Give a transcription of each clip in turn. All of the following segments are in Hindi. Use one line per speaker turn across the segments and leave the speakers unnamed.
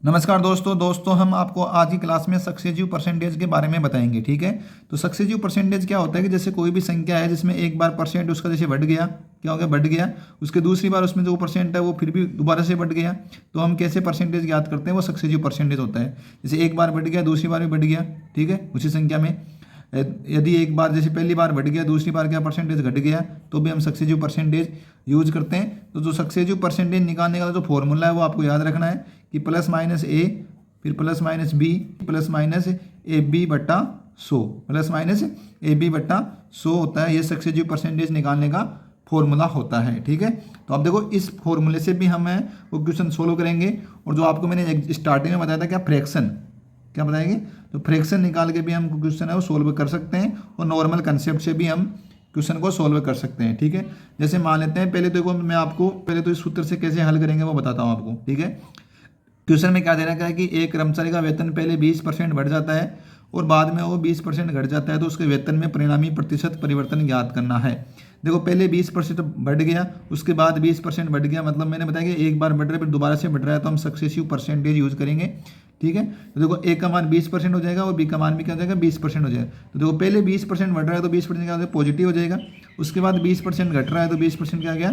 नमस्कार दोस्तों हम आपको आज की क्लास में सक्सेसिव परसेंटेज के बारे में बताएंगे। ठीक है, तो सक्सेसिव परसेंटेज क्या होता है कि जैसे कोई भी संख्या है जिसमें एक बार परसेंट उसका जैसे बढ़ गया, क्या हो गया, बढ़ गया, उसके दूसरी बार उसमें जो परसेंट है वो फिर भी दोबारा से बढ़ गया, तो हम कैसे परसेंटेज याद करते हैं, वो सक्सेसिव परसेंटेज होता है। जैसे एक बार बढ़ गया, दूसरी बार भी बढ़ गया, ठीक है, उसी संख्या में यदि एक बार जैसे पहली बार बढ़ गया, दूसरी बार क्या परसेंटेज घट गया, तो भी हम सक्सेसिव परसेंटेज यूज करते हैं। तो जो सक्सेसिव परसेंटेज निकालने का जो फॉर्मूला है वो आपको याद रखना है कि प्लस माइनस ए, फिर plus minus b, plus minus a b बट्टा 100, प्लस माइनस ए बी बट्टा 100 होता है। ये सक्सेसिव परसेंटेज निकालने का फॉर्मूला होता है। ठीक है, तो अब देखो इस फॉर्मूले से भी हम वो क्वेश्चन सोल्व करेंगे। और जो आपको मैंने स्टार्टिंग में बताया था क्या, फ्रैक्शन, क्या बताएंगे, तो फ्रैक्शन निकाल के भी हम क्वेश्चन है वो सोल्व कर सकते हैं, और नॉर्मल कंसेप्ट से भी हम क्वेश्चन को सोल्व कर सकते हैं। ठीक है, जैसे मान लेते हैं, पहले देखो मैं आपको पहले तो इस सूत्र से कैसे हल करेंगे वो बताता हूँ आपको। ठीक है, क्वेश्चन में क्या दे रखा है कि एक कर्मचारी का वेतन पहले 20% बढ़ जाता है और बाद में वो 20% घट जाता है, तो उसके वेतन में परिणामी प्रतिशत परिवर्तन ज्ञात करना है। देखो पहले 20% बढ़ गया, उसके बाद 20% बढ़ गया, मतलब मैंने बताया कि एक बार बढ़ रहा है फिर दोबारा से बढ़ रहा है, तो हम सक्सेसिव परसेंटेज यूज करेंगे। ठीक है, तो देखो ए का मान 20% हो जाएगा और बी का मान भी क्या हो जाएगा, 20% हो जाएगा। तो देखो पहले 20% बढ़ रहा है तो 20% क्या हो जाएगा, पॉजिटिव हो जाएगा। उसके बाद 20% घट रहा है तो 20% क्या आ गया,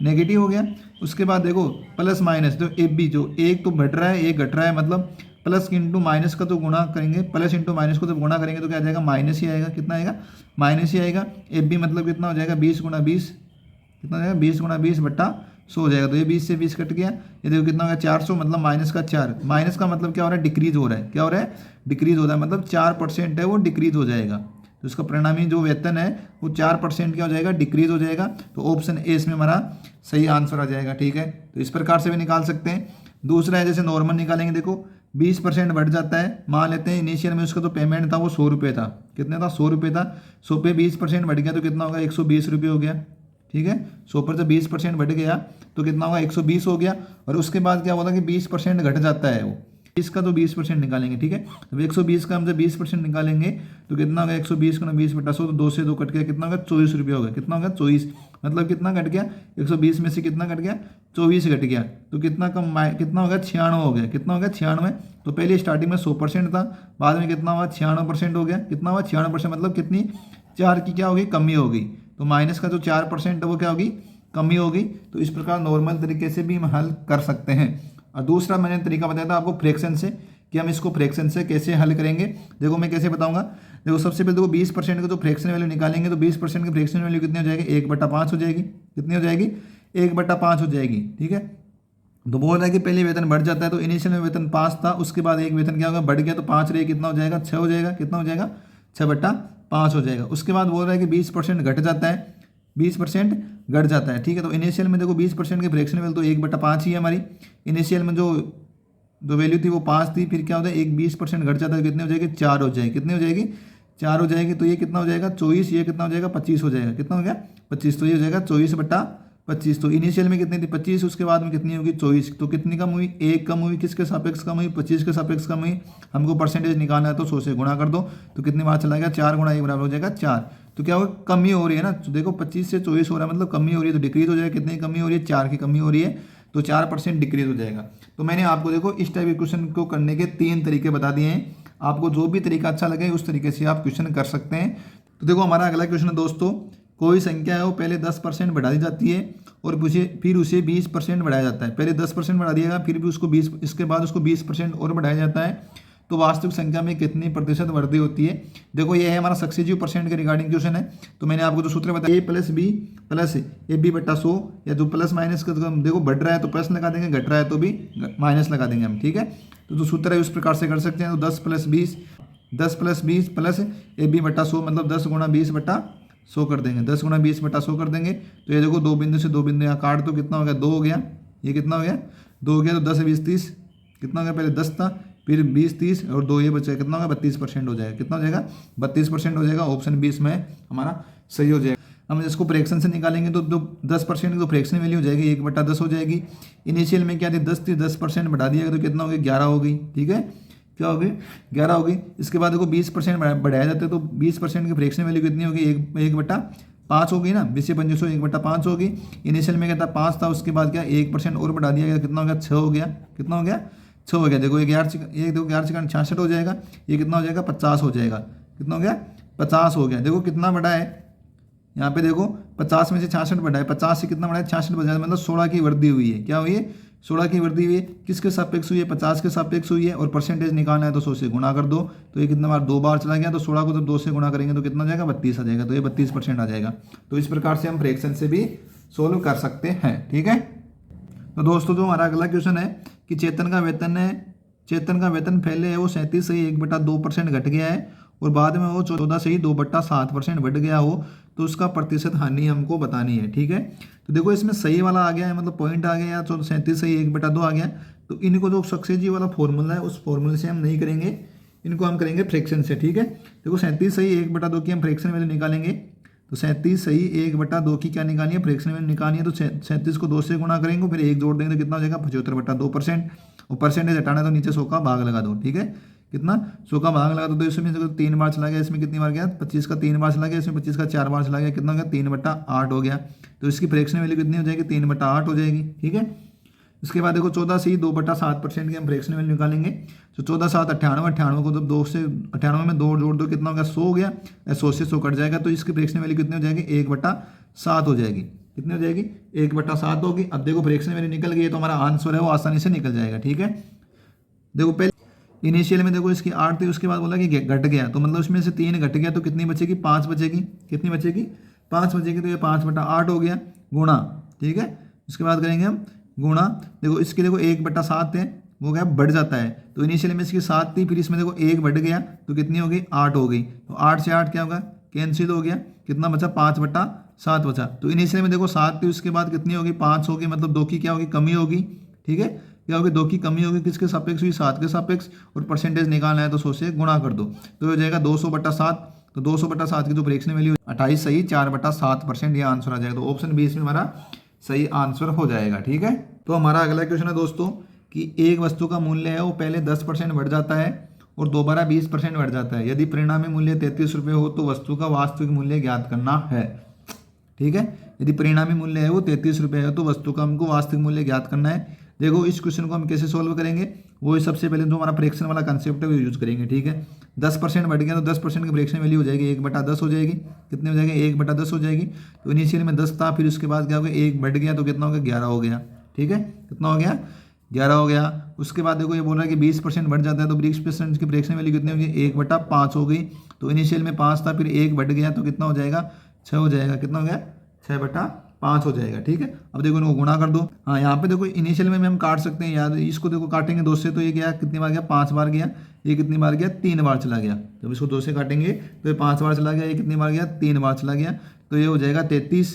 नेगेटिव हो गया। उसके बाद देखो प्लस माइनस, तो ए बी जो एक तो बढ़ रहा है एक घट रहा है, मतलब प्लस इंटू माइनस का तो गुणा करेंगे, प्लस इंटू माइनस को तो गुणा करेंगे तो क्या आ जाएगा, माइनस ही आएगा। कितना आएगा, माइनस ही आएगा। ए बी मतलब कितना हो जाएगा, 20 गुणा 20, कितना हो जाएगा, 20 गुणा 20 बट्टा 100 हो जाएगा। तो ये 20 से 20 कट गया, ये देखो कितना हो गया, 400, मतलब माइनस का 4। माइनस का मतलब क्या हो रहा है, डिक्रीज हो रहा है। क्या हो रहा है, डिक्रीज हो रहा है, मतलब 4% है वो डिक्रीज हो जाएगा। तो इसका परिणामी जो वेतन है वो 4% क्या हो जाएगा, डिक्रीज हो जाएगा। तो ऑप्शन ए इसमें हमारा सही आंसर आ जाएगा। ठीक है, तो इस प्रकार से भी निकाल सकते हैं। दूसरा है जैसे नॉर्मल निकालेंगे, देखो 20% बढ़ जाता है, मान लेते हैं इनिशियल में उसका तो पेमेंट था वो 100 रुपये था, कितने था, 100 रुपये था। 100 पे 20% बढ़ गया तो कितना होगा, 120 रुपये हो गया। ठीक है, 100 पर से 20% बढ़ गया तो कितना होगा, 120 हो गया। और उसके बाद क्या होगा कि 20% घट जाता है वो, इसका तो 20% निकालेंगे। ठीक है, तो 120 का हम जब 20% निकालेंगे तो कितना होगा, 120 का 20 बटा 100, तो 2 से 2 कट गया, कितना होगा, 24 रुपये हो गया। कितना होगा, 24, मतलब कितना घट गया, 120 में से कितना घट गया, 24 घट गया। तो कितना कम, कितना हो गया, 96 हो गया। कितना हो गया, 96। तो पहले स्टार्टिंग में 100% था, बाद में कितना हुआ, 96% हो गया। कितना हुआ, 96%, मतलब कितनी, 4 की क्या होगी, कमी होगी। तो माइनस का जो 4% है वो क्या होगी, कमी होगी। तो इस प्रकार नॉर्मल तरीके से भी हम हल कर सकते हैं। और दूसरा मैंने तरीका बताया था आपको फ्रैक्शन से, कि हम इसको फ्रैक्शन से कैसे हल करेंगे। देखो मैं कैसे बताऊंगा, देखो सबसे पहले देखो 20% का जो फ्रैक्शन वैल्यू निकालेंगे तो 20% की फ्रैक्शन वैल्यू कितनी हो जाएगी, 1/5 हो जाएगी। कितनी हो जाएगी, 1/5 हो जाएगी। ठीक है, तो बोल रहा है कि पहले वेतन बढ़ जाता है, तो इनिशियल में वेतन 5 था, उसके बाद एक वेतन क्या होगा, बढ़ गया, तो 5 रहे, कितना हो जाएगा, 6 हो जाएगा। कितना हो जाएगा, 6/5 हो जाएगा। उसके बाद बोल रहा है कि 20% घट जाता है, 20% घट जाता है। ठीक है, तो इनिशियल में देखो 20% की फ्रैक्शन वैल्यू तो 1/5 ही है हमारी। इनिशियल में जो वैल्यू थी वो 5 थी, फिर क्या होता है, एक 20% घट जाता है, कितनी हो जाएगी, 4 हो जाएगी। कितनी हो जाएगी, 4 हो जाएगी। तो ये कितना हो जाएगा, 24, ये कितना हो जाएगा, 25 हो जाएगा। कितना हो गया, 25, तो ये हो जाएगा 24/25। तो इनिशियल में कितनी थी, 25, उसके बाद में कितनी होगी, 24। तो कितनी कम हुई, एक कम हुई, किसके सापेक्ष कम हुई, 25 के सापेक्ष कम हुई। हमको परसेंटेज निकालना है तो 100 से गुणा कर दो, तो कितनी बार चला गया, 4 गुणा 1 बराबर हो जाएगा 4। तो क्या होगा, कमी हो रही है ना, तो देखो 25 से 24 हो रहा है, मतलब कमी हो रही है, तो डिक्रीज हो जाएगा। कितनी कमी हो रही है, 4 की कमी हो रही है, तो 4% डिक्रीज हो जाएगा। तो मैंने आपको देखो इस टाइप के क्वेश्चन को करने के 3 तरीके बता दिए हैं। आपको जो भी तरीका अच्छा लगे उस तरीके से आप क्वेश्चन कर सकते हैं। तो देखो हमारा अगला क्वेश्चन है दोस्तों, कोई संख्या है वो पहले 10% बढ़ा दी जाती है और फिर उसे 20% बढ़ाया जाता है। पहले 10% बढ़ा दिया गया, फिर भी उसको 20, इसके बाद उसको 20% और बढ़ाया जाता है, तो वास्तविक संख्या में कितनी प्रतिशत वृद्धि होती है। देखो ये है हमारा सक्सेसिव परसेंट के रिगार्डिंग क्वेश्चन है। तो मैंने आपको जो सूत्र बताया, a + b + ab बटा 100, या जो प्लस माइनस का देखो बढ़ रहा है तो प्लस लगा देंगे, घट रहा है तो भी माइनस लगा देंगे हम। ठीक है, तो जो सूत्र है उस प्रकार से कर सकते हैं। तो 10 + 20 + ab बटा 100, मतलब 10 गुणा 20 बटा 100 कर देंगे, 10 गुणा 20 बटा 100 कर देंगे। तो ये देखो 2 बिंदु से 2 बिंदु यहाँ काट, तो कितना हो गया, 2 हो गया। ये कितना हो गया, 2 हो गया। तो 10 से 20 30, कितना हो गया, पहले 10 था, फिर 20 30 और 2 ये बचा, कितना होगा, 32% हो जाएगा। कितना हो जाएगा, 32% हो जाएगा। ऑप्शन 20 में हमारा सही हो जाएगा। हम इसको फ्रैक्शन से निकालेंगे तो जो 10% की तो फ्रैक्शन वैल्यू हो जाएगी 1/10 हो जाएगी। इनिशियल में क्या थी, 10 थी, 10% बढ़ा दिया तो कितना हो गया, 11 हो गई। ठीक है, क्या होगी, 11 होगी। इसके बाद देखो 20% बढ़ाया जाता है, तो 20% की फ्रैक्शन वैल्यू कितनी होगी, 1/5 होगी ना, 20 से 25 1/5 होगी। इनिशियल में क्या था, 5 था, उसके बाद क्या 1% और बढ़ा दिया गया, कितना हो गया, 6 हो गया। कितना हो गया, 6 हो गया। देखो ये 11 66 हो जाएगा, ये कितना हो जाएगा 50 हो जाएगा। कितना हो गया 50 हो गया। देखो कितना बड़ा है यहाँ पे, देखो 50 में से 66 बढ़ा है, 50 से कितना बढ़ा है 66 बढ़ा है, मतलब 16 की वृद्धि हुई है। क्या हुई है 16 की वृद्धि हुई है। किसके सापेक्ष हुई है 50 के सापेक्ष हुई है। और परसेंटेज निकालना है तो 100 से गुणा कर दो। तो ये कितना बार 2 बार चला गया, तो 16 को जब 2 से गुणा करेंगे तो कितना हो जाएगा 32 आ जाएगा। तो ये 32% आ जाएगा। तो इस प्रकार से हम फ्रैक्शन से भी सोल्व कर सकते हैं। ठीक है। तो दोस्तों जो हमारा अगला क्वेश्चन है कि चेतन का वेतन पहले है वो 37 से 1/2% घट गया है और बाद में वो 14 से ही 2/7% बढ़ गया हो, तो उसका प्रतिशत हानि हमको बतानी है। ठीक है। तो देखो इसमें सही वाला आ गया है, मतलब पॉइंट आ गया, या 37 से ही 1/2 आ गया। तो इनको जो सक्सेजी वाला फॉर्मूला है उस फॉर्मूले से हम नहीं करेंगे, इनको हम करेंगे फ्रैक्शन से। ठीक है। देखो 37 सही 1/2 की हम फ्रैक्शन वैल्यू निकालेंगे। तो 37 सही 1/2 की क्या निकालनी है फ्रैक्शन वैल्यू निकालनी है। तो 37 को 2 से गुणा करेंगे, फिर 1 जोड़ देंगे तो कितना हो जाएगा 75/2%। और परसेंटेज हटाना है तो नीचे 100 का भाग लगा दो। ठीक है। कितना 100 का भाग लगा दो, तो इसमें 3 बार चला गया, इसमें कितनी बार गया 25 का 3 बार चला गया, इसमें 25 का 4 बार चला गया, कितना हो गया 3/8 हो गया। तो इसकी फ्रैक्शन वैल्यू कितनी हो जाएगी 3/8 हो जाएगी। ठीक है। इसके बाद देखो 14 से ही 2/7% की हम फ्रैक्शन वैल्यू निकालेंगे। तो 14 7 98, 98 को जब 2 से 98 में 2 जोड़ दो कितना हो गया 100 हो गया, 100 से 100 कट जाएगा। तो इसकी फ्रैक्शन वैल्यू कितनी हो जाएगी 1/7 हो जाएगी। कितनी हो जाएगी 1/7 होगी। अब देखो फ्रैक्शन वैल्यू निकल गई है तो हमारा आंसर है वो आसानी से निकल जाएगा। ठीक है। देखो पहले इनिशियल में देखो इसकी 8 थी, उसके बाद बोला कि घट गया, तो मतलब उसमें से 3 घट गया तो कितनी बचेगी 5 बचेगी। कितनी बचेगी 5 बचेगी। तो ये 5/8 हो गया गुणा। ठीक है। उसके बाद करेंगे हम गुणा। देखो इसके देखो 1/7 है, वो क्या बढ़ जाता है। तो इनिशियल में इसकी 7 थी, फिर इसमें देखो 1 बढ़ गया तो कितनी हो गई 8 हो गई। तो 8 से 8 क्या होगा कैंसिल हो गया, कितना बचा 5/7 बचा। तो इनिशियल में देखो 7 थी, उसके बाद कितनी होगी 5 होगी, मतलब 2 की क्या होगी कमी होगी। ठीक है। क्या होगी 2 की कमी होगी, किसके सापेक्ष हुई 7 के सापेक्ष। और परसेंटेज निकालना है तो 100 से गुणा कर दो, तो हो जाएगा 200/7। तो 200/7 की जो फ्रैक्शन वैल्यू 28 सही 4/7%, ये आंसर आ जाएगा। तो ऑप्शन 20 में हमारा सही आंसर हो जाएगा। ठीक है। तो हमारा अगला क्वेश्चन है दोस्तों कि एक वस्तु का मूल्य है वो पहले 10% बढ़ जाता है और दोबारा 20% बढ़ जाता है। यदि परिणामी मूल्य 33 रुपये हो तो वस्तु का वास्तविक मूल्य ज्ञात करना है। ठीक है। यदि परिणामी मूल्य है वो 33 रुपये है तो वस्तु का हमको वास्तविक मूल्य ज्ञात करना है। देखो इस क्वेश्चन को हम कैसे सोल्व करेंगे, वो सबसे पहले जो हमारा फ्रैक्शन वाला कंसेप्ट है वो यूज करेंगे। ठीक है। 10% बढ़ गया तो 10% की फ्रैक्शन वैल्यू हो जाएगी 1/10 हो जाएगी। कितनी हो जाएगी 1/10 हो जाएगी। तो इनिशियल में 10 था, फिर उसके बाद क्या हो गया 1 बढ़ गया तो कितना हो गया 11 हो गया। ठीक है। कितना हो गया 11 हो गया। उसके बाद देखो ये बोल रहा है कि 20% बढ़ जाता है तो 20% की फ्रैक्शन वैल्यू कितनी होगी 1/5 हो गई। तो इनिशियल में 5 था, फिर 1 बढ़ गया तो कितना हो जाएगा 6 हो जाएगा। कितना हो गया 6/5 हो जाएगा। ठीक है। अब देखो इनको गुणा कर दो। हाँ यहाँ पे देखो इनिशियल में हम काट सकते हैं, याद इसको देखो काटेंगे 2 से तो ये गया कितनी बार गया 5 बार गया। ये कितनी बार गया 3 बार चला गया। जब इसको 2 से काटेंगे तो ये 5 बार चला गया, ये कितनी बार गया 3 बार चला गया। तो ये हो जाएगा 33,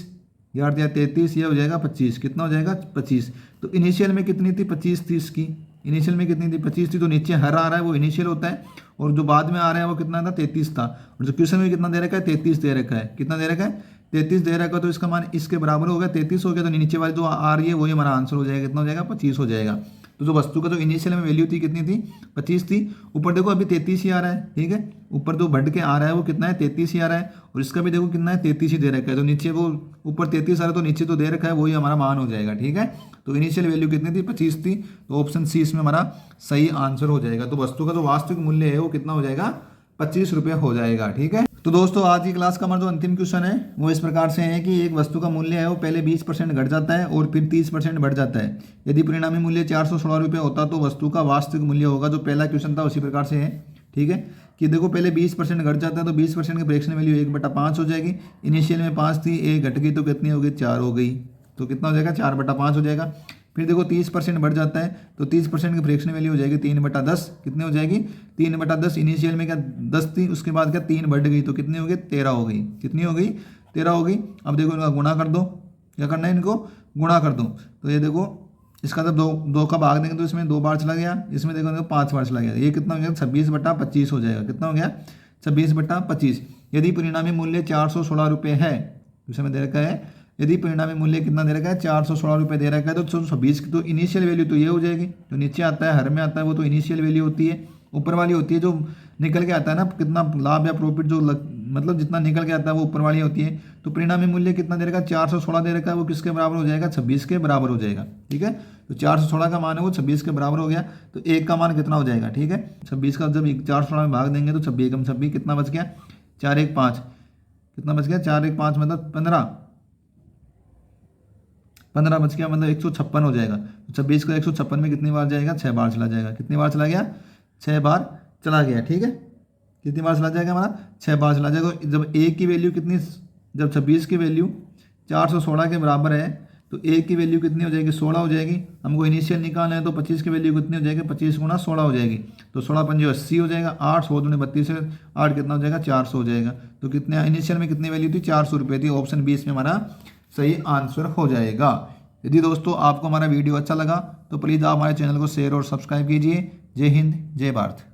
33, ये हो जाएगा 25। कितना हो जाएगा 25। तो इनिशियल में कितनी थी 25 थी इसकी, इनिशियल में कितनी थी 25 थी। तो नीचे हर आ रहा है वो इनिशियल होता है और जो बाद में आ रहा है वो कितना था 33 था। और जो क्वेश्चन में कितना दे रखा है 33 दे रखा है। कितना दे रखा है 33 दे रखा है। तो इसका मान इसके बराबर हो गया 33 हो गया। तो नीचे वाली जो आ रही है वही हमारा आंसर हो जाएगा। कितना हो जाएगा 25 हो जाएगा। तो जो वस्तु का जो इनिशियल में वैल्यू थी कितनी थी 25 थी। ऊपर देखो अभी 33 ही आ रहा है। ठीक है। ऊपर जो बढ़ के आ रहा है वो कितना है 33 ही आ रहा है और इसका भी देखो कितना है 33 ही दे रखा है। तो नीचे वो ऊपर 33 आ रहा है तो नीचे तो दे रखा है वही हमारा मान हो जाएगा। ठीक है। तो इनिशियल वैल्यू कितनी थी 25 थी। तो ऑप्शन सी इसमें हमारा सही आंसर हो जाएगा। तो वस्तु का जो वास्तविक मूल्य है वो कितना हो जाएगा 25 रुपये हो जाएगा। ठीक है। तो दोस्तों आज की क्लास का हमारा जो अंतिम क्वेश्चन है वो इस प्रकार से है कि एक वस्तु का मूल्य है वो पहले 20% घट जाता है और फिर 30% बढ़ जाता है। यदि परिणामी मूल्य 416 रुपये होता तो वस्तु का वास्तविक मूल्य होगा। जो पहला क्वेश्चन था उसी प्रकार से है। ठीक है। कि देखो पहले 20% घट जाता है तो 20% की फ्रैक्शन वैल्यू 1/5 हो जाएगी। इनिशियल में 5 थी, 1 घट गई तो कितनी हो गई 4 हो गई। तो कितना हो जाएगा 4/5 हो जाएगा। फिर देखो 30% बढ़ जाता है तो 30% की फ्रैक्शन वैल्यू हो जाएगी 3/10। कितनी हो जाएगी 3/10। इनिशियल में क्या 10 थी, उसके बाद क्या 3 बढ़ गई तो कितनी हो गई 13 हो गई। कितनी हो गई 13 हो गई। अब देखो इनका गुणा कर दो। क्या करना है इनको गुणा कर दो। तो ये देखो इसका जब 2 का भाग देंगे तो इसमें 2 बार चला गया, इसमें देखो 5 बार चला गया। ये कितना हो गया 26/25 हो जाएगा। कितना हो गया 26/25। यदि परिणामी मूल्य 416 रुपये है, इसमें दे रखा है यदि परिणामी मूल्य कितना दे रखा है 416 रुपये दे रखा है तो 26 की तो इनिशियल वैल्यू तो ये हो जाएगी। जो नीचे आता है हर में आता है वो तो इनिशियल वैल्यू होती है। ऊपर वाली होती है जो निकल के आता है ना कितना लाभ या प्रॉफिट जो मतलब जितना निकल के आता है वो ऊपर वाली होती है। तो परिणामी मूल्य कितना दे रखा है 416 दे रखा है, वो किसके बराबर हो जाएगा 26 के बराबर हो जाएगा। ठीक है। तो 416 का मान है वो 26 के बराबर हो गया। तो 1 का मान कितना हो जाएगा, ठीक है, 26 का जब 416 में भाग देंगे तो 26 एकम 26 कितना बच गया, 4 1 5 कितना बच गया, 4 1 5 मतलब 15 बच गया, मतलब 156 हो जाएगा। तो 26 का 156 में कितनी बार जाएगा, 6 बार चला जाएगा। कितनी बार चला गया, 6 बार चला गया, ठीक है। कितनी बार चला जाएगा हमारा, 6 बार चला जाएगा। जब ए की वैल्यू कितनी, जब 26 की वैल्यू 416 के बराबर है तो ए की वैल्यू कितनी हो जाएगी, 16 हो जाएगी। हमको इनिशियल निकालना है तो 25 की वैल्यू कितनी हो जाएगी, 25 गुना 16 हो जाएगी। तो 16 पंजे 80 हो जाएगा, 8 100 दूनी 32 है, 8 कितना हो जाएगा, 400 हो जाएगा। तो कितने इनिशियल में कितनी वैल्यू थी, 400 रुपये थी। ऑप्शन 20 में हमारा सही आंसर हो जाएगा। यदि दोस्तों आपको हमारा वीडियो अच्छा लगा तो प्लीज़ आप हमारे चैनल को शेयर और सब्सक्राइब कीजिए। जय हिंद, जय भारत।